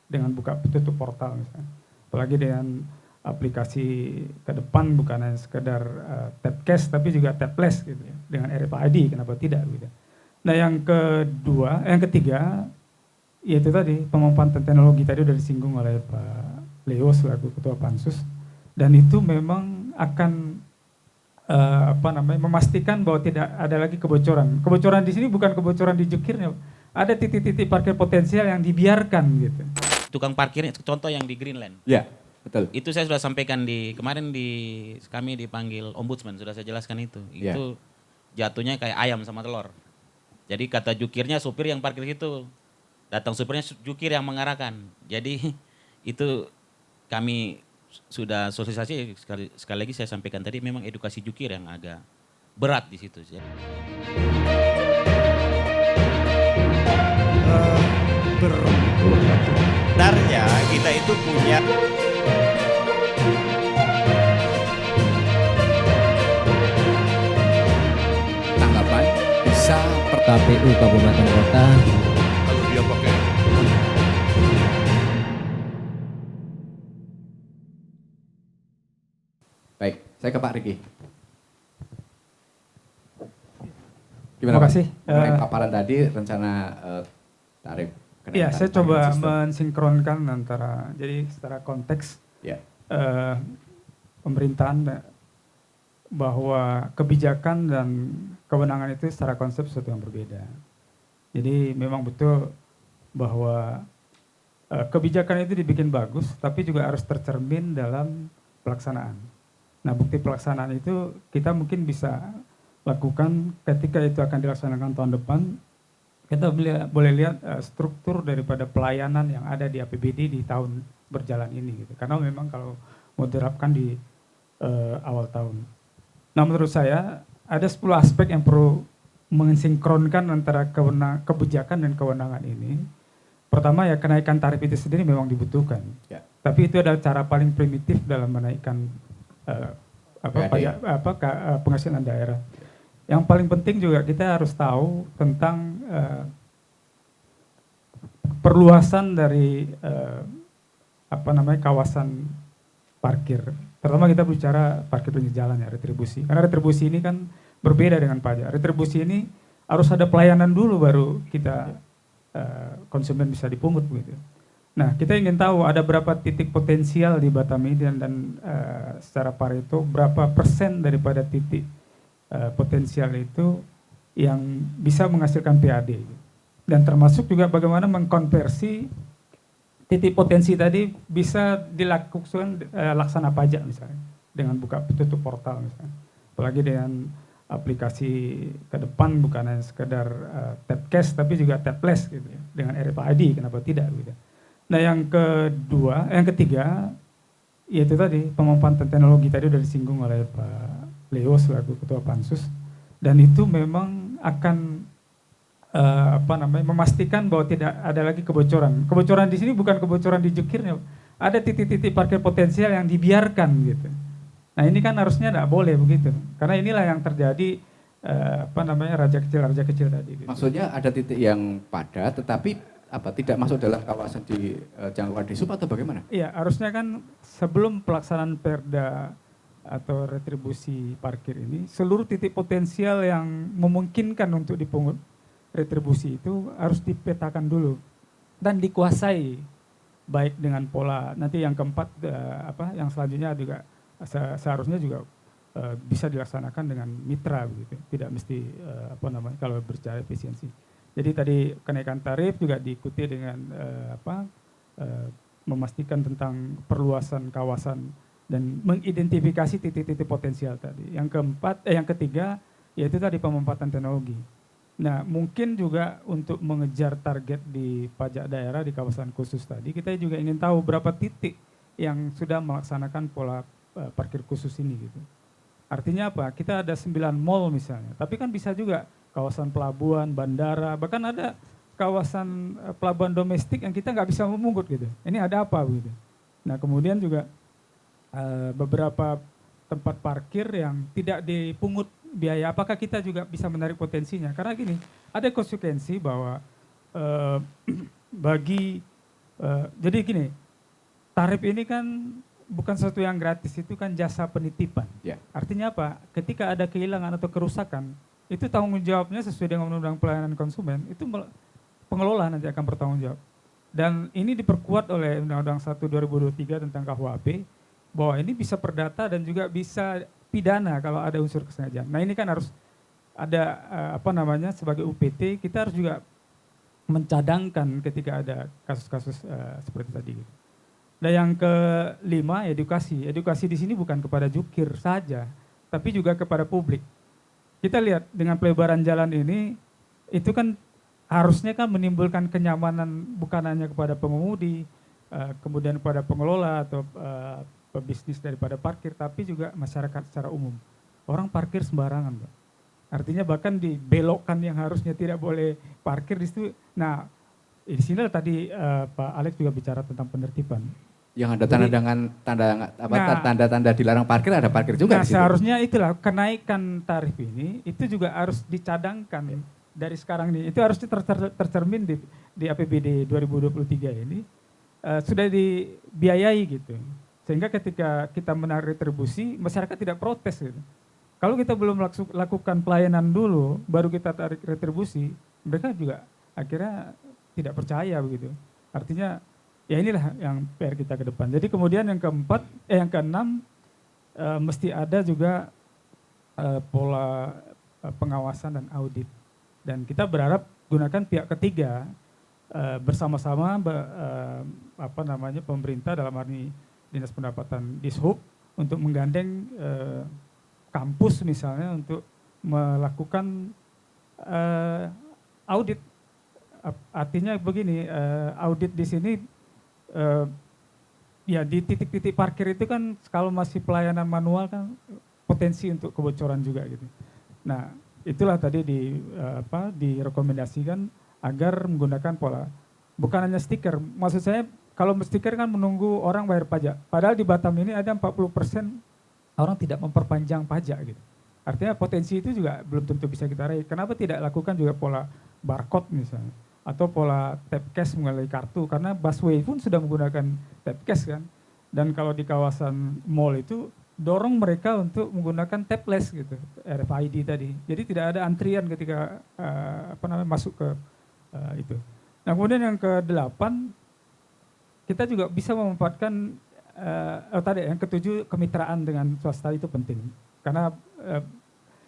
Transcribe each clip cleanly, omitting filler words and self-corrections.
dengan buka tutup portal misalnya. Apalagi dengan aplikasi ke depan bukan hanya sekedar tap cash tapi juga tapless gitu ya, dengan RFID, kenapa tidak gitu. Nah yang ketiga yaitu tadi pemanfaatan teknologi, tadi sudah disinggung oleh Pak Leo selaku Ketua Pansus, dan itu memang akan memastikan bahwa tidak ada lagi kebocoran. Kebocoran di sini bukan kebocoran di jukirnya, ada titik-titik parkir potensial yang dibiarkan gitu. Tukang parkirnya, contoh yang di Greenland. Ya, betul. Itu saya sudah sampaikan kemarin kami dipanggil ombudsman, sudah saya jelaskan itu. Ya. Itu jatuhnya kayak ayam sama telur. Jadi kata jukirnya supir yang parkir situ, datang supirnya jukir yang mengarahkan. Jadi itu kami sudah sosialisasi, sekali lagi saya sampaikan tadi, memang edukasi jukir yang agak berat di situ. Sebenarnya kita itu punya tanggapan bisa per KPU Kabupaten Kota. kalau dia pakai Baik, saya ke Pak Riki. Terima kasih. Mengenai paparan tadi rencana tarif. Iya, saya coba mensinkronkan antara, jadi secara konteks Ya. Pemerintahan bahwa kebijakan dan kewenangan itu secara konsep sesuatu yang berbeda. Jadi memang betul bahwa kebijakan itu dibikin bagus, tapi juga harus tercermin dalam pelaksanaan. Nah, bukti pelaksanaan itu kita mungkin bisa lakukan ketika itu akan dilaksanakan tahun depan. Kita boleh lihat struktur daripada pelayanan yang ada di APBD di tahun berjalan ini gitu. Karena memang kalau mau diterapkan di awal tahun. Nah, menurut saya ada 10 aspek yang perlu mensinkronkan antara kebijakan dan kewenangan ini. Pertama ya, kenaikan tarif itu sendiri memang dibutuhkan. Ya. Tapi itu adalah cara paling primitif dalam menaikkan penghasilan daerah. Yang paling penting juga kita harus tahu tentang perluasan dari kawasan parkir. Terutama kita bicara parkir pinggir jalan ya, retribusi. Karena retribusi ini kan berbeda dengan pajak. Retribusi ini harus ada pelayanan dulu baru kita konsumen bisa dipungut begitu. Nah, kita ingin tahu ada berapa titik potensial di Batamedian dan secara Pareto berapa persen daripada titik potensial itu yang bisa menghasilkan PAD. Dan termasuk juga bagaimana mengkonversi titik potensi tadi bisa dilakukan laksana pajak misalnya, dengan buka tutup portal misalnya. Apalagi dengan aplikasi ke depan bukan hanya sekedar tap cash tapi juga tapless gitu ya, dengan RFID, kenapa tidak gitu. Nah yang ketiga yaitu tadi pemanfaatan teknologi, tadi sudah disinggung oleh Pak Leo selaku Ketua Pansus, dan itu memang akan memastikan bahwa tidak ada lagi kebocoran. Kebocoran di sini bukan kebocoran di jukirnya, ada titik-titik parkir potensial yang dibiarkan gitu. Nah ini kan harusnya tidak boleh begitu, karena inilah yang terjadi raja kecil tadi. Gitu. Maksudnya ada titik yang padat, tetapi tidak masuk dalam kawasan di jangkauan Disub atau bagaimana? Iya, harusnya kan sebelum pelaksanaan Perda atau retribusi parkir ini, seluruh titik potensial yang memungkinkan untuk dipungut retribusi itu harus dipetakan dulu dan dikuasai, baik dengan pola. Nanti yang keempat, yang selanjutnya juga seharusnya juga bisa dilaksanakan dengan mitra begitu, tidak mesti kalau berbicara efisiensi. Jadi tadi kenaikan tarif juga diikuti dengan memastikan tentang perluasan kawasan dan mengidentifikasi titik-titik potensial tadi. Yang ketiga yaitu tadi pemanfaatan teknologi. Nah, mungkin juga untuk mengejar target di pajak daerah di kawasan khusus tadi, kita juga ingin tahu berapa titik yang sudah melaksanakan pola parkir khusus ini gitu. Artinya apa? Kita ada 9 mall misalnya, tapi kan bisa juga kawasan pelabuhan, bandara, bahkan ada kawasan pelabuhan domestik yang kita nggak bisa memungut gitu. Ini ada apa gitu. Nah, kemudian juga beberapa tempat parkir yang tidak dipungut biaya, apakah kita juga bisa menarik potensinya? Karena gini, ada konsekuensi bahwa bagi Jadi gini, tarif ini kan bukan sesuatu yang gratis, itu kan jasa penitipan. Ya. Artinya apa? Ketika ada kehilangan atau kerusakan, itu tanggung jawabnya sesuai dengan Undang-Undang Pelayanan Konsumen, itu pengelola nanti akan bertanggung jawab. Dan ini diperkuat oleh Undang-Undang 1 2023 tentang KUHP, bahwa ini bisa perdata dan juga bisa pidana kalau ada unsur kesengajaan. Nah ini kan harus ada sebagai UPT kita harus juga mencadangkan ketika ada kasus-kasus seperti tadi. Dan yang kelima, edukasi. Edukasi di sini bukan kepada jukir saja, tapi juga kepada publik. Kita lihat dengan pelebaran jalan ini, itu kan harusnya kan menimbulkan kenyamanan bukan hanya kepada pengemudi, kemudian kepada pengelola atau pebisnis daripada parkir, tapi juga masyarakat secara umum. Orang parkir sembarangan, Pak. Artinya bahkan dibelokkan yang harusnya tidak boleh parkir di situ. Nah, di sini tadi Pak Alex juga bicara tentang penertiban. Yang ada tanda-tanda dilarang parkir, ada parkir juga nah, di situ. Seharusnya itulah kenaikan tarif ini itu juga harus dicadangkan dari sekarang ini. Itu harus tercermin di APBD 2023 ini sudah dibiayai gitu. Sehingga ketika kita menarik retribusi, masyarakat tidak protes gitu. Kalau kita belum lakukan pelayanan dulu, baru kita tarik retribusi, mereka juga akhirnya tidak percaya begitu. Artinya ya inilah yang PR kita ke depan. Jadi kemudian yang keenam, mesti ada juga pola pengawasan dan audit. Dan kita berharap gunakan pihak ketiga bersama-sama pemerintah dalam hal ini Dinas Pendapatan Dishub untuk menggandeng kampus misalnya untuk melakukan audit. Artinya begini, audit di sini ya di titik-titik parkir itu kan kalau masih pelayanan manual kan potensi untuk kebocoran juga gitu. Nah, itulah tadi direkomendasikan agar menggunakan pola bukan hanya stiker. Maksud saya kalau stiker kan menunggu orang bayar pajak. Padahal di Batam ini ada 40% orang tidak memperpanjang pajak gitu. Artinya potensi itu juga belum tentu bisa kita raih. Kenapa tidak lakukan juga pola barcode misalnya atau pola tap cash melalui kartu, karena busway pun sudah menggunakan tap cash kan. Dan kalau di kawasan mall itu dorong mereka untuk menggunakan taples gitu, RFID tadi. Jadi tidak ada antrian ketika masuk ke itu. Nah, kemudian yang ke-8 kita juga bisa memanfaatkan yang ke-7 kemitraan dengan swasta itu penting. Karena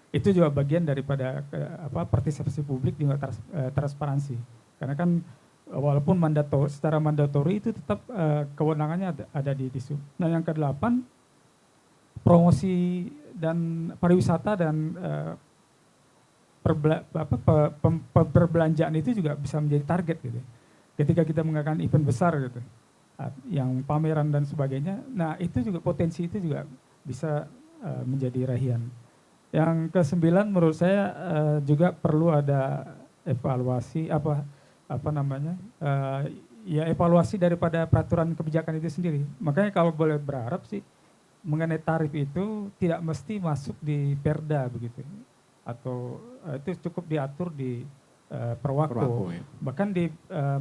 itu juga bagian daripada partisipasi publik juga transparansi. Karena kan walaupun secara mandatori itu tetap kewenangannya ada di Dishub. Nah, yang ke-8 promosi dan pariwisata dan perbelanjaan itu juga bisa menjadi target gitu. Ketika kita mengadakan event besar gitu, yang pameran dan sebagainya, nah itu juga potensi itu juga bisa menjadi rahian. Yang ke-9 menurut saya juga perlu ada evaluasi evaluasi daripada peraturan kebijakan itu sendiri. Makanya kalau boleh berharap sih mengenai tarif itu tidak mesti masuk di Perda begitu, atau itu cukup diatur di Perwako. Ya. Bahkan di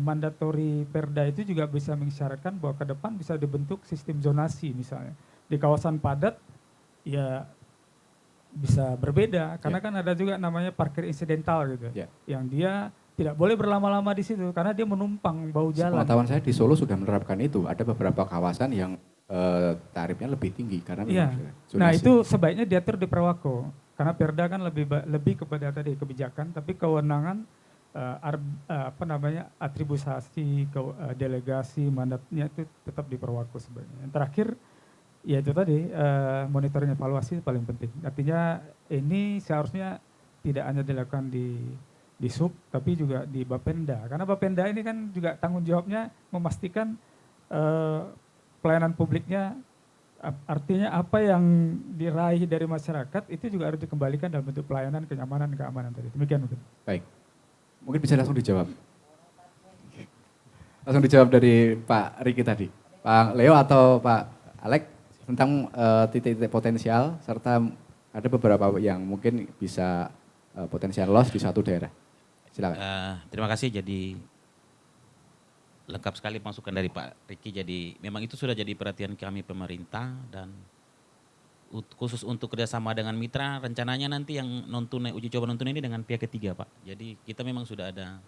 mandatori Perda itu juga bisa mengisyaratkan bahwa ke depan bisa dibentuk sistem zonasi misalnya. Di kawasan padat ya bisa berbeda karena kan ada juga namanya parkir insidental gitu. Yang dia tidak boleh berlama-lama di situ karena dia menumpang bahu jalan. Sepengetahuan saya di Solo sudah menerapkan itu. Ada beberapa kawasan yang tarifnya lebih tinggi karena zonasi. Nah, itu sebaiknya diatur di Perwako. Karena Perda kan lebih kepada tadi kebijakan, tapi kewenangan atribusasi delegasi mandatnya itu tetap di Perwako sebenarnya. Yang terakhir ya itu tadi monitoring evaluasi itu paling penting. Artinya ini seharusnya tidak hanya dilakukan di sub tapi juga di Bapenda. Karena Bapenda ini kan juga tanggung jawabnya memastikan pelayanan publiknya, artinya apa yang diraih dari masyarakat itu juga harus dikembalikan dalam bentuk pelayanan, kenyamanan, keamanan tadi. Demikian mungkin. Baik. Mungkin bisa langsung dijawab. Langsung dijawab dari Pak Riki tadi. Pak Leo atau Pak Alex tentang titik-titik potensial serta ada beberapa yang mungkin bisa potensial loss di satu daerah. Silakan. Terima kasih. Jadi lengkap sekali masukan dari Pak Riki. Jadi memang itu sudah jadi perhatian kami pemerintah, dan khusus untuk kerjasama dengan mitra, rencananya nanti yang non tunai, uji coba non tunai ini dengan pihak ketiga Pak. Jadi kita memang sudah ada,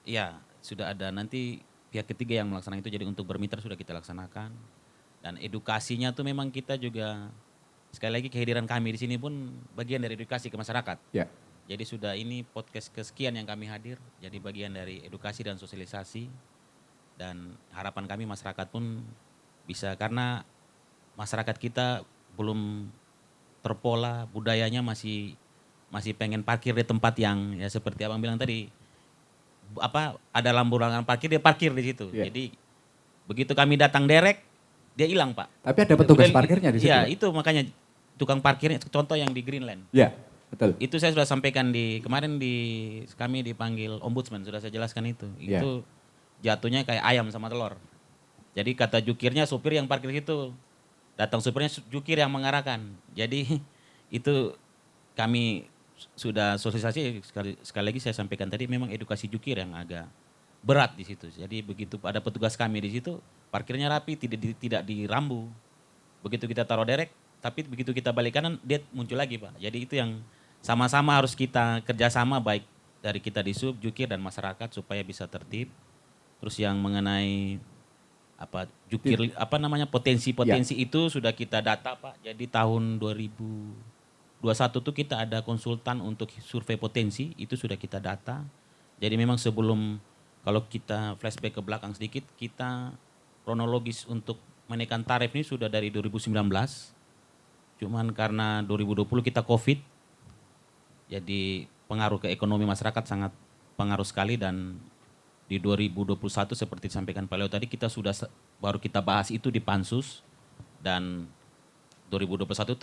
ya sudah ada nanti pihak ketiga yang melaksanakan itu. Jadi untuk bermitra sudah kita laksanakan, dan edukasinya tuh memang kita juga, sekali lagi kehadiran kami di sini pun bagian dari edukasi ke masyarakat. Ya. Jadi sudah ini podcast kesekian yang kami hadir, jadi bagian dari edukasi dan sosialisasi, dan harapan kami masyarakat pun bisa, karena masyarakat kita belum terpola, budayanya masih pengen parkir di tempat yang ya seperti abang bilang tadi, ada lampu-lampu parkir, dia parkir di situ. Yeah. Jadi begitu kami datang derek, dia hilang Pak. Tapi ada petugas parkirnya di situ. Iya, Pak? itu makanya tukang parkirnya, contoh yang di Greenland. Ya, betul. Itu saya sudah sampaikan kemarin kami dipanggil ombudsman, sudah saya jelaskan itu. Ya. Itu jatuhnya kayak ayam sama telur. Jadi kata jukirnya supir yang parkir situ, datang supirnya jukir yang mengarahkan. Jadi itu kami sudah sosialisasi, sekali lagi saya sampaikan tadi, memang edukasi jukir yang agak berat di situ. Jadi begitu ada petugas kami di situ, parkirnya rapi, tidak dirambu. Begitu kita taruh derek, tapi begitu kita balik kanan, dia muncul lagi Pak. Jadi itu yang sama-sama harus kita kerjasama, baik dari kita di sub, jukir, dan masyarakat supaya bisa tertib. Terus yang mengenai jukir, potensi-potensi itu sudah kita data Pak. Jadi tahun 2021 tuh kita ada konsultan untuk survei potensi, itu sudah kita data. Jadi memang sebelum, kalau kita flashback ke belakang sedikit, kita kronologis untuk menaikkan tarif ini sudah dari 2019. Cuman karena 2020 kita COVID, jadi pengaruh ke ekonomi masyarakat sangat pengaruh sekali, dan di 2021 seperti disampaikan Pak Leo tadi, kita baru kita bahas itu di Pansus, dan 2021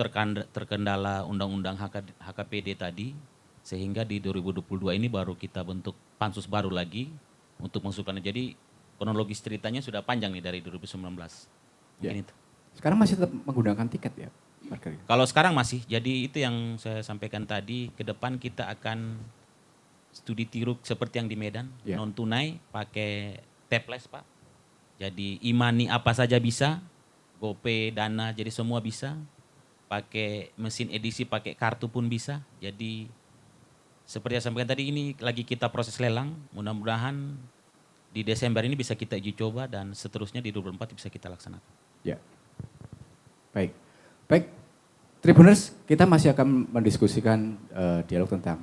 terkendala Undang-Undang HKPD tadi, sehingga di 2022 ini baru kita bentuk Pansus baru lagi untuk mengusulkan. Jadi kronologis ceritanya sudah panjang nih dari 2019. Mungkin itu. Sekarang masih tetap menggunakan tiket ya, parkir? Kalau sekarang masih, jadi itu yang saya sampaikan tadi, ke depan kita akan studi tiru seperti yang di Medan, non tunai pakai taples Pak. Jadi e-money apa saja bisa, GoPay, Dana, jadi semua bisa. Pakai mesin edisi, pakai kartu pun bisa. Jadi seperti yang saya sampaikan tadi, ini lagi kita proses lelang, mudah-mudahan di Desember ini bisa kita uji coba, dan seterusnya di 2024 bisa kita laksanakan. Ya. Baik. Tribuners, kita masih akan mendiskusikan dialog tentang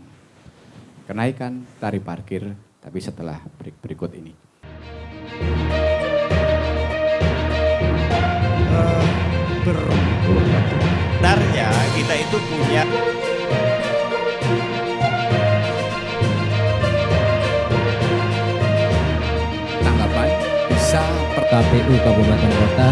kenaikan tarif parkir, tapi setelah break berikut ini. Sebenarnya kita itu punya Tanggapan bisa KPU Kabupaten Kota